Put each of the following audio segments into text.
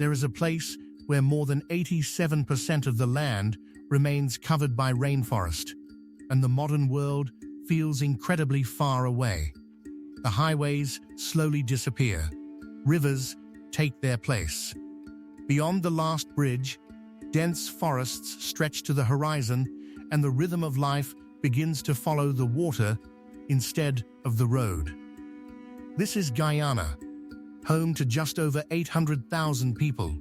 there is a place where more than 87% of the land remains covered by rainforest, and the modern world feels incredibly far away. The highways slowly disappear. Rivers take their place. Beyond the last bridge, dense forests stretch to the horizon, and the rhythm of life begins to follow the water instead of the road. This is Guyana, home to just over 800,000 people.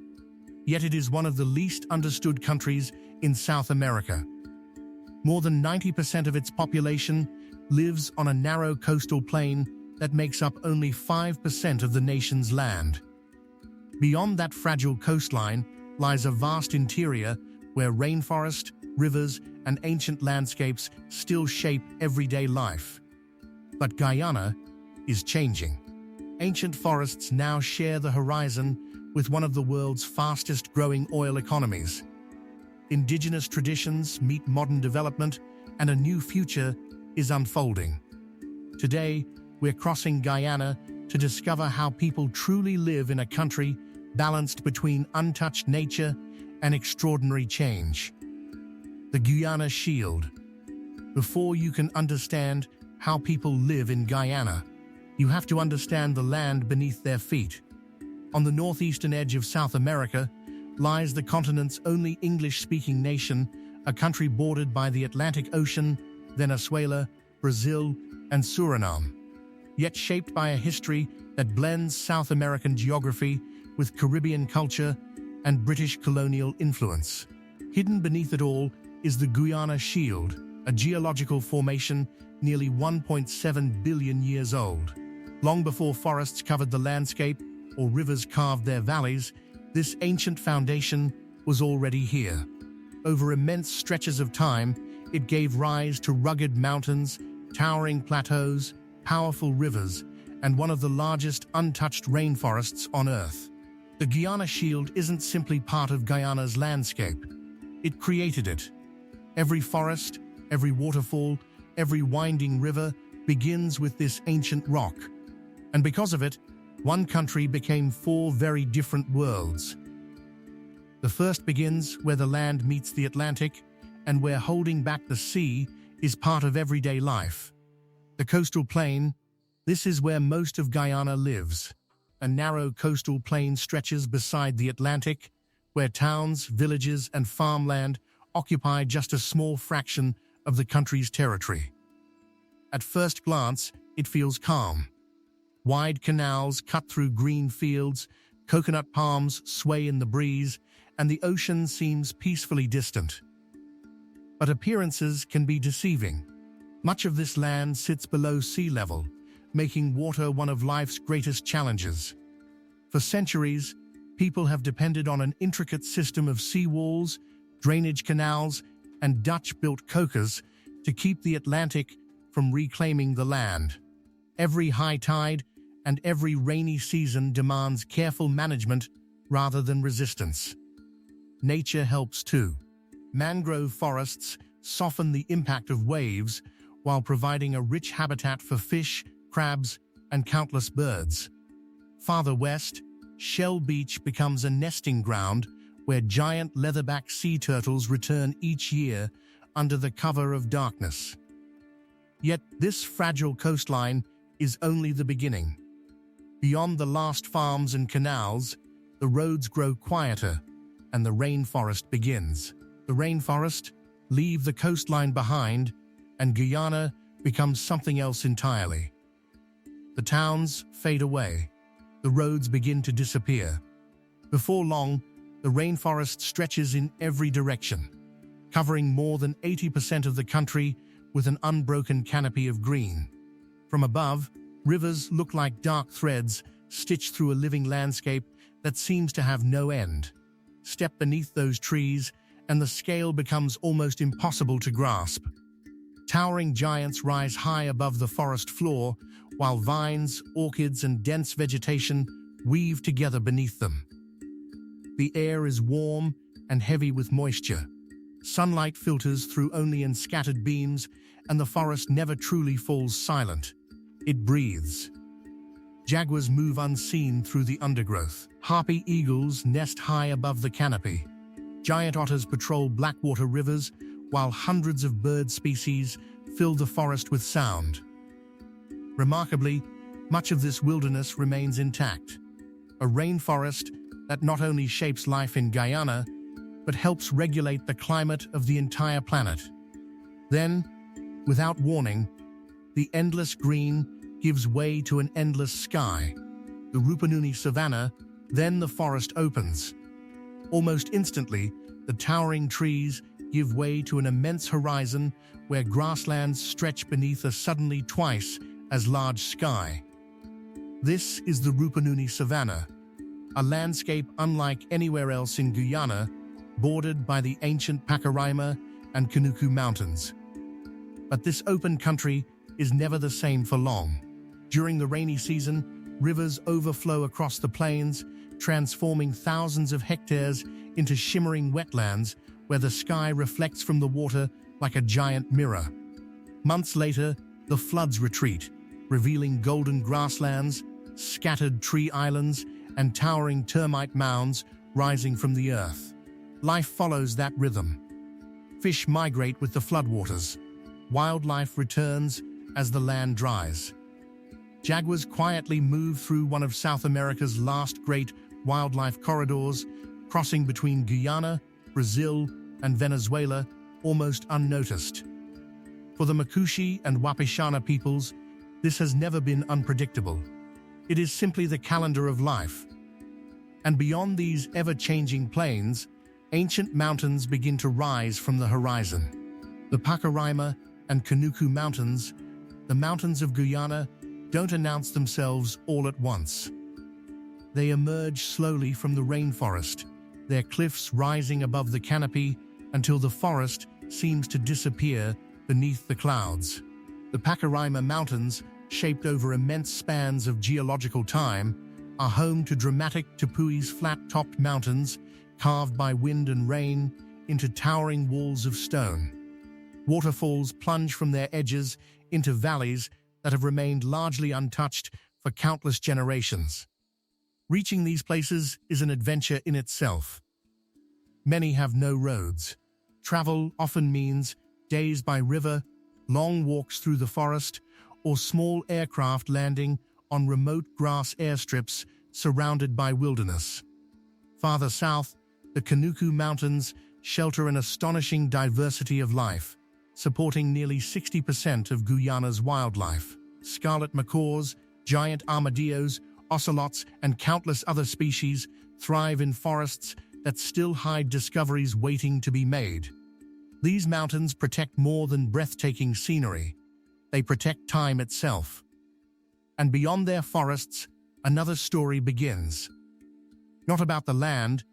Yet it is one of the least understood countries in South America. More than 90% of its population lives on a narrow coastal plain that makes up only 5% of the nation's land. Beyond that fragile coastline lies a vast interior where rainforest, rivers, and ancient landscapes still shape everyday life. But Guyana is changing. Ancient forests now share the horizon with one of the world's fastest-growing oil economies. Indigenous traditions meet modern development, and a new future is unfolding. Today, we're crossing Guyana to discover how people truly live in a country balanced between untouched nature and extraordinary change. The Guyana Shield. Before you can understand how people live in Guyana, you have to understand the land beneath their feet. On the northeastern edge of South America lies the continent's only English-speaking nation, a country bordered by the Atlantic Ocean, Venezuela, Brazil, and Suriname, yet shaped by a history that blends South American geography with Caribbean culture and British colonial influence. Hidden beneath it all is the Guyana Shield, a geological formation nearly 1.7 billion years old. Long before forests covered the landscape or rivers carved their valleys, this ancient foundation was already here. Over immense stretches of time, it gave rise to rugged mountains, towering plateaus, powerful rivers, and one of the largest untouched rainforests on Earth. The Guyana Shield isn't simply part of Guyana's landscape. It created it. Every forest, every waterfall, every winding river begins with this ancient rock. And because of it, one country became four very different worlds. The first begins where the land meets the Atlantic, and where holding back the sea is part of everyday life. The coastal plain, this is where most of Guyana lives. A narrow coastal plain stretches beside the Atlantic, where towns, villages, and farmland occupy just a small fraction of the country's territory. At first glance, it feels calm. Wide canals cut through green fields, coconut palms sway in the breeze, and the ocean seems peacefully distant. But appearances can be deceiving. Much of this land sits below sea level, making water one of life's greatest challenges. For centuries, people have depended on an intricate system of seawalls, drainage canals, and Dutch-built cocas to keep the Atlantic from reclaiming the land. Every high tide and every rainy season demands careful management rather than resistance. Nature helps too. Mangrove forests soften the impact of waves while providing a rich habitat for fish, crabs, and countless birds. Farther west, Shell Beach becomes a nesting ground where giant leatherback sea turtles return each year under the cover of darkness. Yet this fragile coastline is only the beginning. Beyond the last farms and canals, the roads grow quieter and the rainforest begins. The rainforest leave the coastline behind, and Guyana becomes something else entirely. The towns fade away. The roads begin to disappear. Before long, the rainforest stretches in every direction, covering more than 80% of the country with an unbroken canopy of green. From above, rivers look like dark threads stitched through a living landscape that seems to have no end. Step beneath those trees, and the scale becomes almost impossible to grasp. Towering giants rise high above the forest floor, while vines, orchids, and dense vegetation weave together beneath them. The air is warm and heavy with moisture. Sunlight filters through only in scattered beams, and the forest never truly falls silent. It breathes. Jaguars move unseen through the undergrowth. Harpy eagles nest high above the canopy. Giant otters patrol blackwater rivers, while hundreds of bird species fill the forest with sound. Remarkably, much of this wilderness remains intact. A rainforest that not only shapes life in Guyana, but helps regulate the climate of the entire planet. Then, without warning, the endless green gives way to an endless sky. The Rupununi savanna, then the forest opens. Almost instantly, the towering trees give way to an immense horizon where grasslands stretch beneath a suddenly twice as large sky. This is the Rupununi savanna, a landscape unlike anywhere else in Guyana, bordered by the ancient Pacaraima and Kanuku Mountains. But this open country is never the same for long. During the rainy season, rivers overflow across the plains, transforming thousands of hectares into shimmering wetlands where the sky reflects from the water like a giant mirror. Months later, the floods retreat, revealing golden grasslands, scattered tree islands, and towering termite mounds rising from the earth. Life follows that rhythm. Fish migrate with the floodwaters. Wildlife returns as the land dries. Jaguars quietly move through one of South America's last great wildlife corridors, crossing between Guyana, Brazil, and Venezuela almost unnoticed. For the Makushi and Wapishana peoples, this has never been unpredictable. It is simply the calendar of life. And beyond these ever-changing plains, ancient mountains begin to rise from the horizon. The Pacaraima and Kanuku Mountains, the mountains of Guyana, don't announce themselves all at once. They emerge slowly from the rainforest, their cliffs rising above the canopy until the forest seems to disappear beneath the clouds. The Pacaraima Mountains, shaped over immense spans of geological time, are home to dramatic Tepui's flat-topped mountains, carved by wind and rain into towering walls of stone. Waterfalls plunge from their edges into valleys that have remained largely untouched for countless generations. Reaching these places is an adventure in itself. Many have no roads. Travel often means days by river, long walks through the forest, or small aircraft landing on remote grass airstrips surrounded by wilderness. Farther south, the Kanuku Mountains shelter an astonishing diversity of life, supporting nearly 60% of Guyana's wildlife. Scarlet macaws, giant armadillos, ocelots, and countless other species thrive in forests that still hide discoveries waiting to be made. These mountains protect more than breathtaking scenery. They protect time itself. And beyond their forests, another story begins. Not about the land,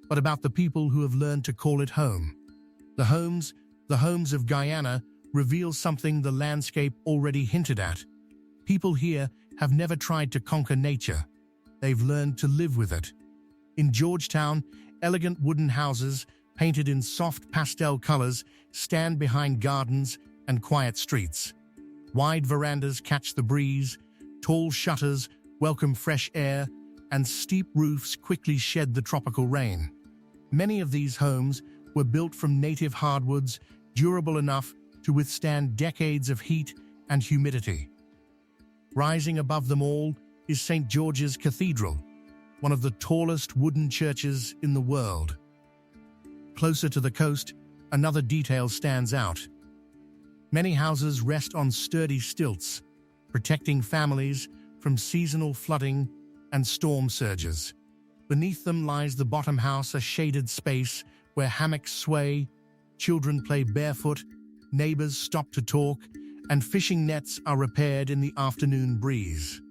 but about the people who have learned to call it home. The homes of Guyana reveal something the landscape already hinted at. People here have never tried to conquer nature. They've learned to live with it. In Georgetown, elegant wooden houses, painted in soft pastel colors, stand behind gardens and quiet streets. Wide verandas catch the breeze, tall shutters welcome fresh air, and steep roofs quickly shed the tropical rain. Many of these homes were built from native hardwoods, durable enough to withstand decades of heat and humidity. Rising above them all is St. George's Cathedral, one of the tallest wooden churches in the world. Closer to the coast, another detail stands out. Many houses rest on sturdy stilts, protecting families from seasonal flooding and storm surges. Beneath them lies the bottom house, a shaded space where hammocks sway, children play barefoot, neighbors stop to talk, and fishing nets are repaired in the afternoon breeze.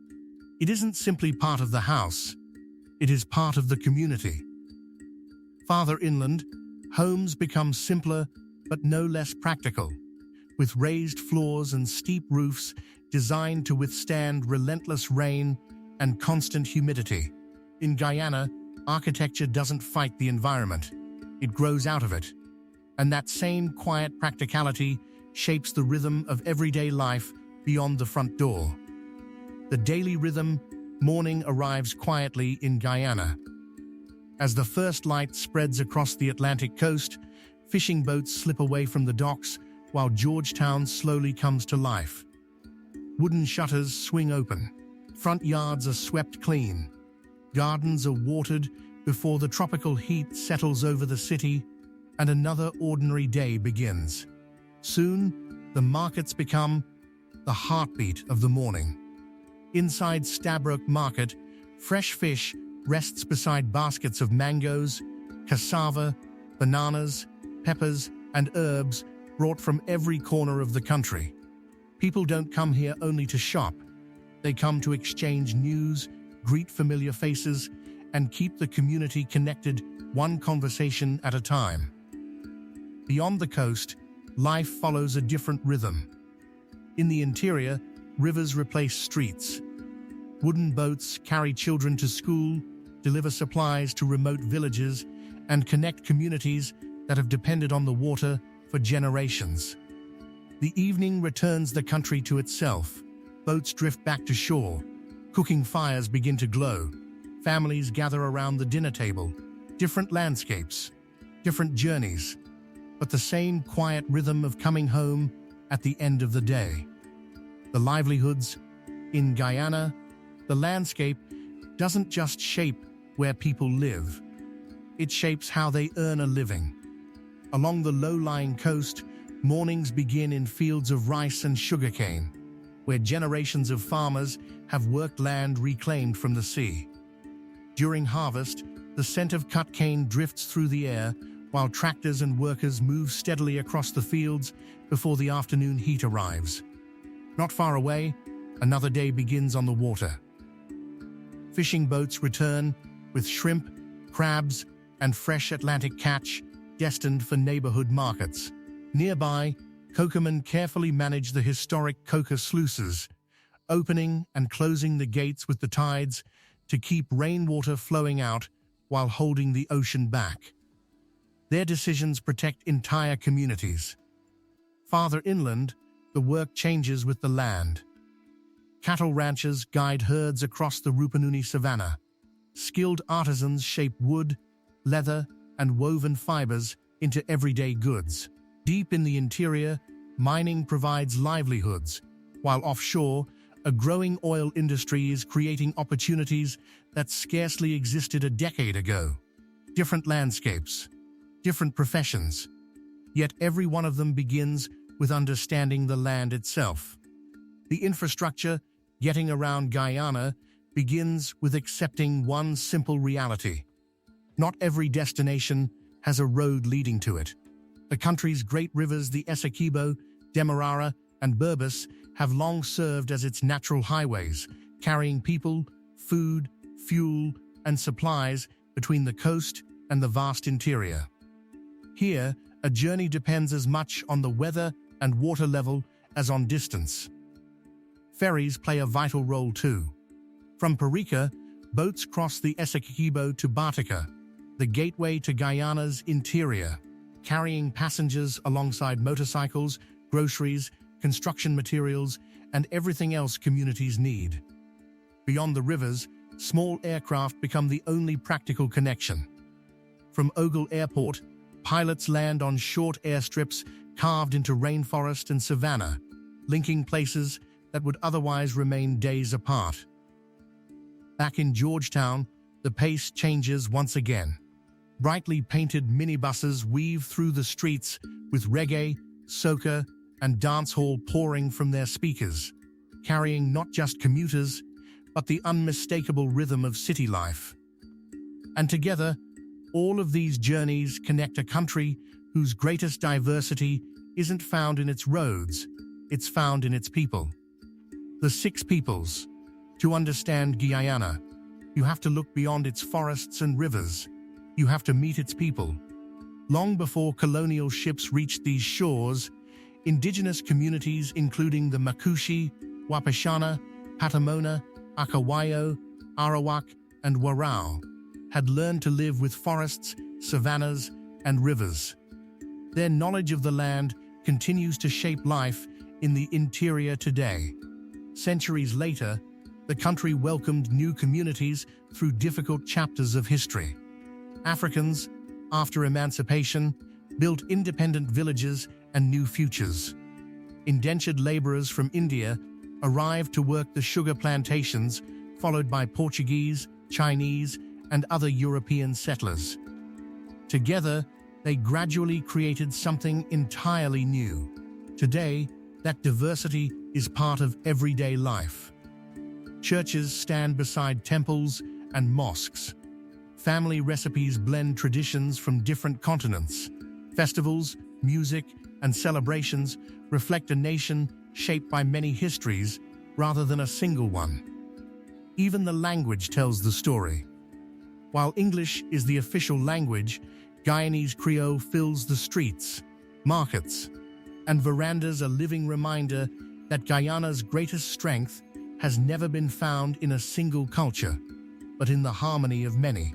It isn't simply part of the house, it is part of the community. Farther inland, homes become simpler but no less practical, with raised floors and steep roofs designed to withstand relentless rain and constant humidity. In Guyana, architecture doesn't fight the environment, it grows out of it. And that same quiet practicality shapes the rhythm of everyday life beyond the front door. The daily rhythm morning arrives quietly in Guyana. As the first light spreads across the Atlantic coast, fishing boats slip away from the docks while Georgetown slowly comes to life. Wooden shutters swing open. Front yards are swept clean. Gardens are watered before the tropical heat settles over the city, and another ordinary day begins. Soon, the markets become the heartbeat of the morning. Inside Stabroek Market, fresh fish rests beside baskets of mangoes, cassava, bananas, peppers, and herbs brought from every corner of the country. People don't come here only to shop. They come to exchange news, greet familiar faces, and keep the community connected, one conversation at a time. Beyond the coast, life follows a different rhythm. In the interior, rivers replace streets. Wooden boats carry children to school, deliver supplies to remote villages, and connect communities that have depended on the water for generations. The evening returns the country to itself. Boats drift back to shore. Cooking fires begin to glow. Families gather around the dinner table. Different landscapes, different journeys, but the same quiet rhythm of coming home at the end of the day. The livelihoods in Guyana, the landscape doesn't just shape where people live. It shapes how they earn a living. Along the low-lying coast, mornings begin in fields of rice and sugarcane, where generations of farmers have worked land reclaimed from the sea. During harvest, the scent of cut cane drifts through the air, while tractors and workers move steadily across the fields before the afternoon heat arrives. Not far away, another day begins on the water. Fishing boats return with shrimp, crabs, and fresh Atlantic catch destined for neighborhood markets. Nearby, cocoamen carefully manage the historic coca sluices, opening and closing the gates with the tides to keep rainwater flowing out while holding the ocean back. Their decisions protect entire communities. Farther inland, the work changes with the land. Cattle ranchers guide herds across the Rupununi savanna. Skilled artisans shape wood, leather, and woven fibers into everyday goods. Deep in the interior, mining provides livelihoods, while offshore, a growing oil industry is creating opportunities that scarcely existed a decade ago. Different landscapes, different professions, yet every one of them begins with understanding the land itself. The infrastructure getting around Guyana begins with accepting one simple reality. Not every destination has a road leading to it. The country's great rivers, the Essequibo, Demerara, and Berbice, have long served as its natural highways, carrying people, food, fuel, and supplies between the coast and the vast interior. Here, a journey depends as much on the weather and water level as on distance. Ferries play a vital role too. From Parika, boats cross the Essequibo to Batica, the gateway to Guyana's interior, carrying passengers alongside motorcycles, groceries, construction materials, and everything else communities need. Beyond the rivers, small aircraft become the only practical connection. From Ogle Airport, pilots land on short airstrips carved into rainforest and savanna, linking places that would otherwise remain days apart. Back in Georgetown, the pace changes once again. Brightly painted minibuses weave through the streets with reggae, soca, and dancehall pouring from their speakers, carrying not just commuters, but the unmistakable rhythm of city life. And together, all of these journeys connect a country whose greatest diversity isn't found in its roads, it's found in its people. The six peoples. To understand Guyana, you have to look beyond its forests and rivers. You have to meet its people. Long before colonial ships reached these shores, indigenous communities including the Makushi, Wapishana, Patamona, Akawayo, Arawak, and Warao had learned to live with forests, savannas, and rivers. Their knowledge of the land continues to shape life in the interior today. Centuries later, The country welcomed new communities through difficult chapters of history. Africans, after emancipation, built independent villages and new futures. Indentured laborers from India arrived to work the sugar plantations, followed by Portuguese, Chinese, and other European settlers. Together, they gradually created something entirely new. Today, that diversity is part of everyday life. Churches stand beside temples and mosques. Family recipes blend traditions from different continents. Festivals, music, and celebrations reflect a nation shaped by many histories rather than a single one. Even the language tells the story. While English is the official language, Guyanese Creole fills the streets, markets, and verandas, a living reminder that Guyana's greatest strength has never been found in a single culture, but in the harmony of many.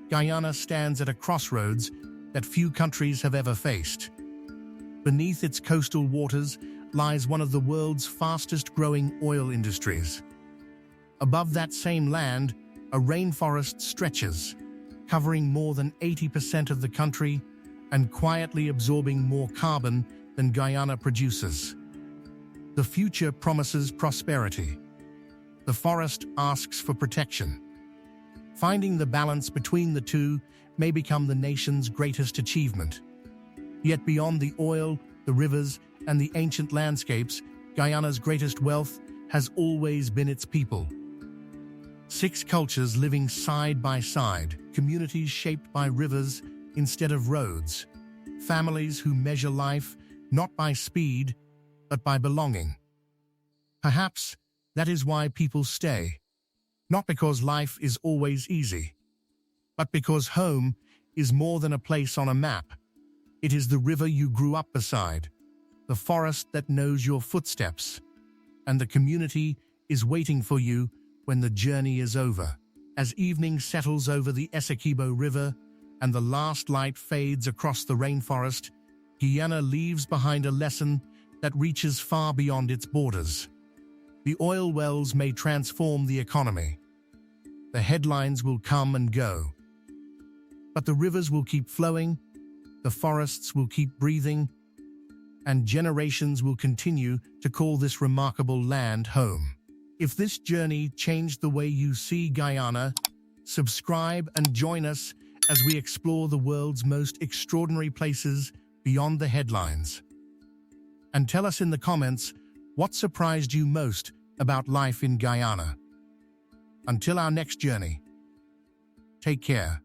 Guyana stands at a crossroads that few countries have ever faced. Beneath its coastal waters lies one of the world's fastest-growing oil industries. Above that same land, a rainforest stretches, covering more than 80% of the country and quietly absorbing more carbon than Guyana produces. The future promises prosperity. The forest asks for protection. Finding the balance between the two may become the nation's greatest achievement. Yet beyond the oil, the rivers, and the ancient landscapes, Guyana's greatest wealth has always been its people. 6 cultures living side by side, communities shaped by rivers instead of roads, families who measure life not by speed, but by belonging. Perhaps that is why people stay, not because life is always easy, but because home is more than a place on a map. It is the river you grew up beside, the forest that knows your footsteps, and the community is waiting for you when the journey is over. As evening settles over the Essequibo River and the last light fades across the rainforest, Guyana leaves behind a lesson that reaches far beyond its borders. The oil wells may transform the economy. The headlines will come and go. But the rivers will keep flowing, the forests will keep breathing, and generations will continue to call this remarkable land home. If this journey changed the way you see Guyana, subscribe and join us as we explore the world's most extraordinary places beyond the headlines. And tell us in the comments what surprised you most about life in Guyana. Until our next journey, take care.